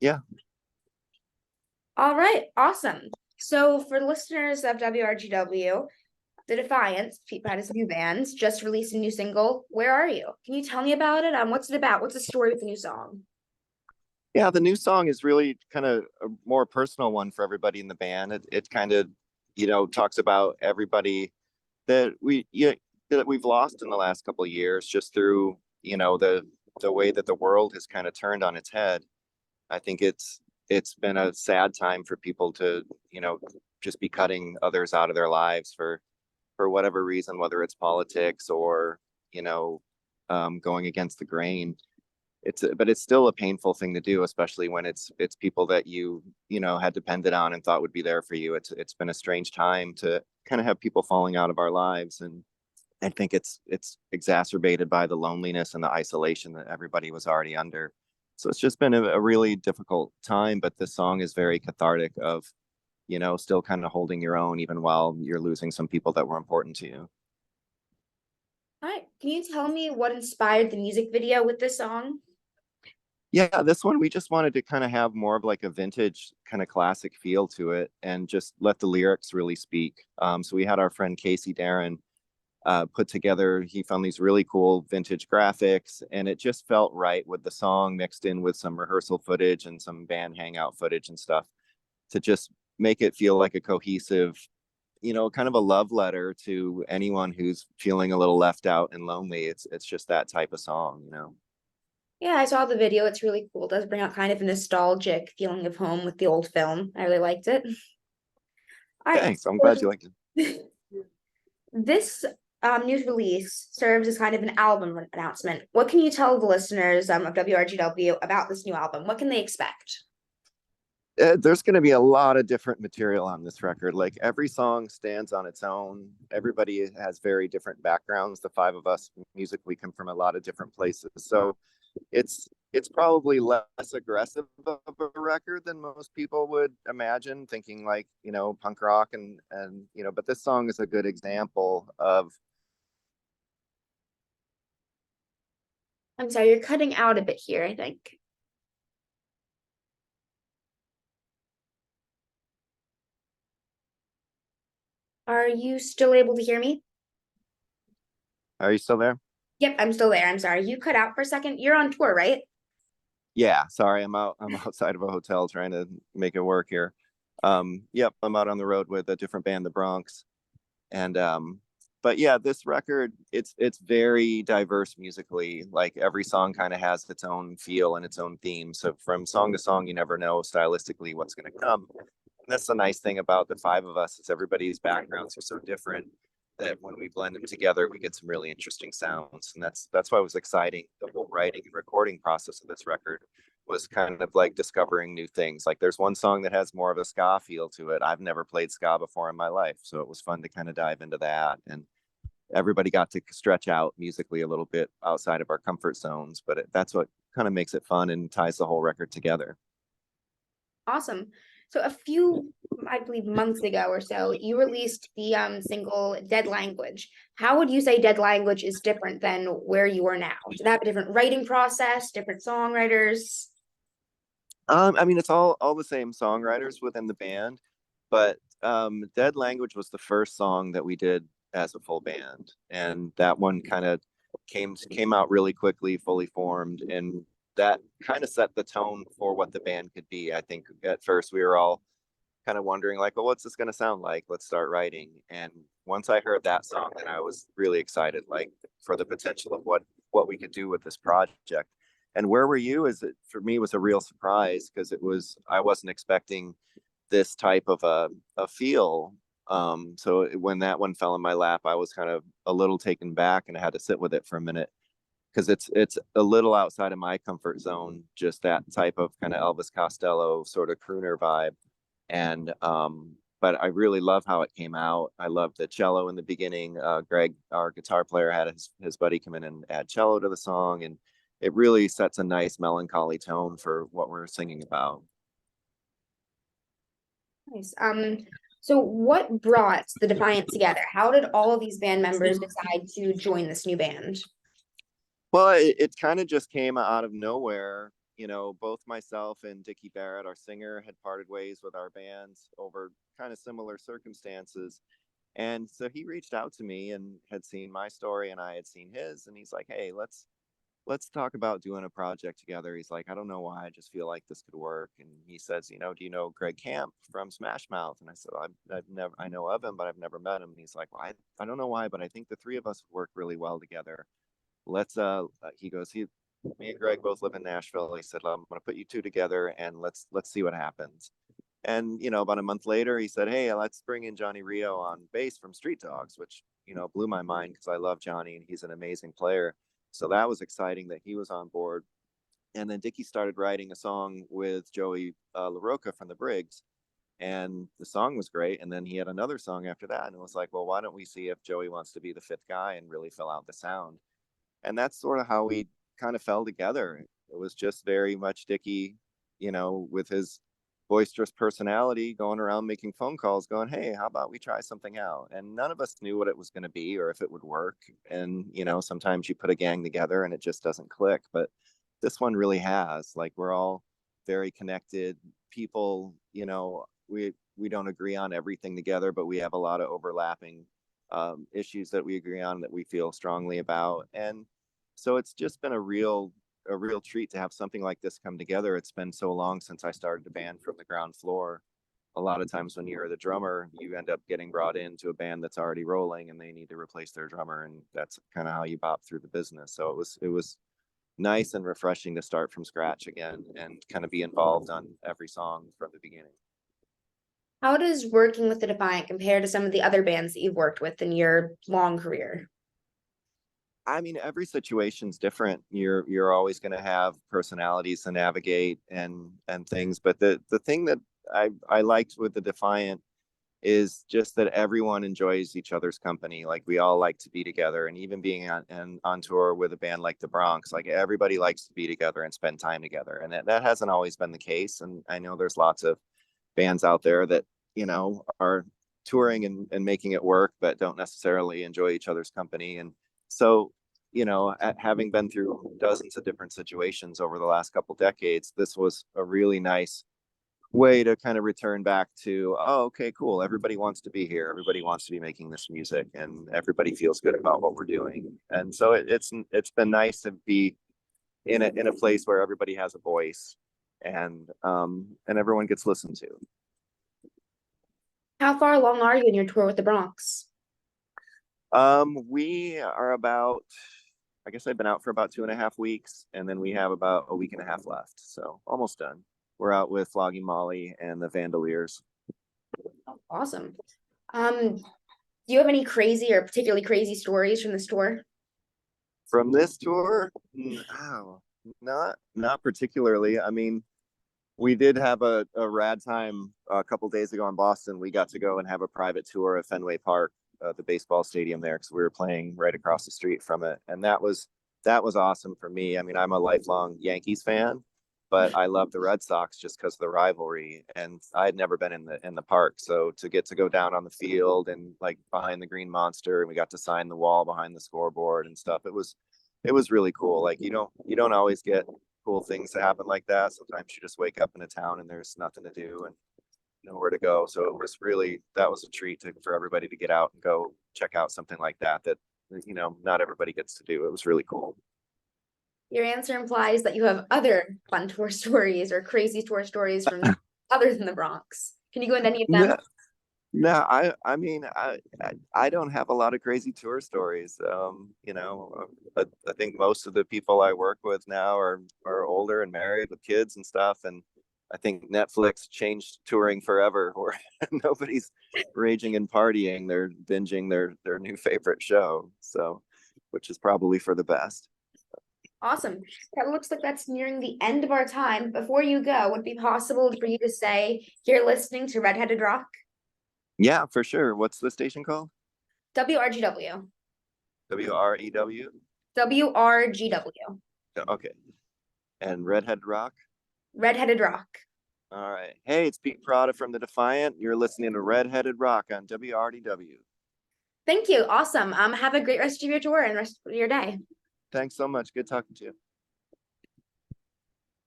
Yeah. All right, awesome. So for listeners of WRGW, the Defiant, Pete Parada's new band, just released a new single. Where are you? Can you tell me about it? What's it about? What's the story with the new song? Yeah, the new song is really kind of a more personal one for everybody in the band. It kind of, talks about everybody that that we've lost in the last couple of years just through, the way that the world has kind of turned on its head. I think it's been a sad time for people to, just be cutting others out of their lives for whatever reason, whether it's politics or, you know, going against the grain. But it's still a painful thing to do, especially when it's people that you had depended on and thought would be there for you. It's been a strange time to kind of have people falling out of our lives, and I think it's exacerbated by the loneliness and the isolation that everybody was already under. So it's just been a really difficult time, but this song is very cathartic of, still kind of holding your own even while you're losing some people that were important to you. All right, can you tell me what inspired the music video with this song? Yeah, this one we just wanted to kind of have more of like a vintage kind of classic feel to it and just let the lyrics really speak. So we had our friend Casey Darren put together, he found these really cool vintage graphics, and it just felt right with the song mixed in with some rehearsal footage and some band hangout footage and stuff to just make it feel like a cohesive, kind of a love letter to anyone who's feeling a little left out and lonely. It's just that type of song. Yeah, I saw the video. It's really cool. It does bring out kind of a nostalgic feeling of home with the old film. I really liked it. All right. Thanks. I'm glad you liked So this news release serves as kind of an album announcement. What can you tell the listeners of WRGW about this new album? What can they expect? it. There's going to be a lot of different material on this record. Like every song stands on its own. Everybody has very different backgrounds. The five of us musically come from a lot of different places. So it's probably less aggressive of a record than most people would imagine, thinking like, punk rock and but this song is a good example of. I'm sorry, you're cutting out a bit here, I think. Are you still able to hear me? Are you still there? Yep, I'm still there. I'm sorry. You cut out for a second. You're on tour, right? Yeah, sorry, I'm outside of a hotel trying to make it work here. Yep, I'm out on the road with a different band, the Bronx. And but yeah, this record, it's very diverse musically. Like every song kind of has its own feel and its own theme. So from song to song, you never know stylistically what's going to come. And that's the nice thing about the five of us is everybody's backgrounds are so different that when we blend them together, we get some really interesting sounds. And that's why it was exciting. The whole writing and recording process of this record was kind of like discovering new things. Like there's one song that has more of a ska feel to it. I've never played ska before in my life, so it was fun to kind of dive into that. And everybody got to stretch out musically a little bit outside of our comfort zones, but that's what kind of makes it fun and ties the whole record together. Awesome. So a few, I believe, months ago or so, you released the single Dead Language. How would you say Dead Language is different than where you are now? Does it have a different writing process, different songwriters? I mean, it's all the same songwriters within the band, but Dead Language was the first song that we did as a full band, and that one kind of came out really quickly, fully formed, and that kind of set the tone for what the band could be. I think at first we were all kind of wondering like, well, what's this going to sound like? Let's start writing. And once I heard that song, then I was really excited, like for the potential of what we could do with this project. And Where Were You is it for me was a real surprise because I wasn't expecting this type of a feel. So when that one fell in my lap, I was kind of a little taken back and I had to sit with it for a minute because it's a little outside of my comfort zone, just that type of kind of Elvis Costello sort of crooner vibe. And but I really love how it came out. I love the cello in the beginning. Greg, our guitar player, had his buddy come in and add cello to the song, and it really sets a nice melancholy tone for what we're singing about. Nice. So what brought the Defiant together? How did all of these band members decide to join this new band? Well, it kind of just came out of nowhere. both myself and Dickie Barrett, our singer, had parted ways with our bands over kind of similar circumstances. And so he reached out to me and had seen my story and I had seen his, and he's like, "Hey, let's talk about doing a project together." He's like, "I don't know why, I just feel like this could work." And he says, "Do you know Greg Camp from Smash Mouth?" And I said, I've never, I know of him, but I've never met him." And he's like, "Well, I don't know why, but I think the three of us work really well together. Let's he goes, me and Greg both live in Nashville." He said, "I'm going to put you two together and let's see what happens." And about a month later, he said, "Hey, let's bring in Johnny Rio on bass from Street Dogs," which blew my mind because I love Johnny and he's an amazing player. So that was exciting that he was on board. And then Dickie started writing a song with Joey LaRocca from the Briggs, and the song was great. And then he had another song after that, and it was like, well, why don't we see if Joey wants to be the fifth guy and really fill out the sound? And that's sort of how we kind of fell together. It was just very much Dickie, with his boisterous personality, going around making phone calls, going, "Hey, how about we try something out?" And none of us knew what it was going to be or if it would work. And sometimes you put a gang together and it just doesn't click, but this one really has. Like, we're all very connected people. We don't agree on everything together, but we have a lot of overlapping issues that we agree on that we feel strongly about. And so it's just been a real treat to have something like this come together. It's been so long since I started a band from the ground floor. A lot of times when you're the drummer, you end up getting brought into a band that's already rolling and they need to replace their drummer, and that's kind of how you bop through the business. So it was nice and refreshing to start from scratch again and kind of be involved on every song from the beginning. How does working with the Defiant compare to some of the other bands that you've worked with in your long career? I mean, every situation's different. You're always going to have personalities to navigate and things, but the thing that I liked with the Defiant is just that everyone enjoys each other's company. Like, we all like to be together, and even being on tour with a band like the Bronx, like, everybody likes to be together and spend time together, and that hasn't always been the case. And I know there's lots of bands out there that are touring and making it work but don't necessarily enjoy each other's company. And so having been through dozens of different situations over the last couple decades, this was a really nice way to kind of return back to, oh, okay, cool, everybody wants to be here, everybody wants to be making this music, and everybody feels good about what we're doing. And so it's been nice to be in a place where everybody has a voice, and everyone gets listened to. How far along are you in your tour with the Bronx? We are about, I guess I've been out for about 2.5 weeks, and then we have about a week and a half left. So almost done. We're out with Flogging Molly and the Vandaliers. Oh, awesome. Do you have any crazy or particularly crazy stories from this tour? From this tour, oh, not particularly. I mean, we did have a rad time a couple days ago in Boston. We got to go and have a private tour of Fenway Park, the baseball stadium there, because we were playing right across the street from it, and that was awesome for me. I mean, I'm a lifelong Yankees fan, but I love the Red Sox just because of the rivalry. And I had never been in the park, so to get to go down on the field and like behind the Green Monster, and we got to sign the wall behind the scoreboard and stuff. It was really cool. Like, you don't always get cool things to happen like that. Sometimes you just wake up in a town and there's nothing to do and nowhere to go. So that was a treat for everybody to get out and go check out something like that not everybody gets to do. It was really cool. Your answer implies that you have other fun tour stories or crazy tour stories from other than the Bronx. Can you go into any of them? No, no, I mean, I don't have a lot of crazy tour stories. I think most of the people I work with now are older and married with kids and stuff. And I think Netflix changed touring forever, where nobody's raging and partying. They're binging their new favorite show. So, which is probably for the best. Awesome. That looks like that's nearing the end of our time. Before you go, would it be possible for you to say you're listening to Redheaded Rock? Yeah, for sure. What's the station called? WRGW. WREW. WRGW. Okay. And Redhead Rock. Redheaded Rock. All right. Hey, it's Pete Parada from the Defiant. You're listening to Redheaded Rock on WRDW. Thank you. Awesome. Have a great rest of your tour and rest of your day. Thanks so much. Good talking to you.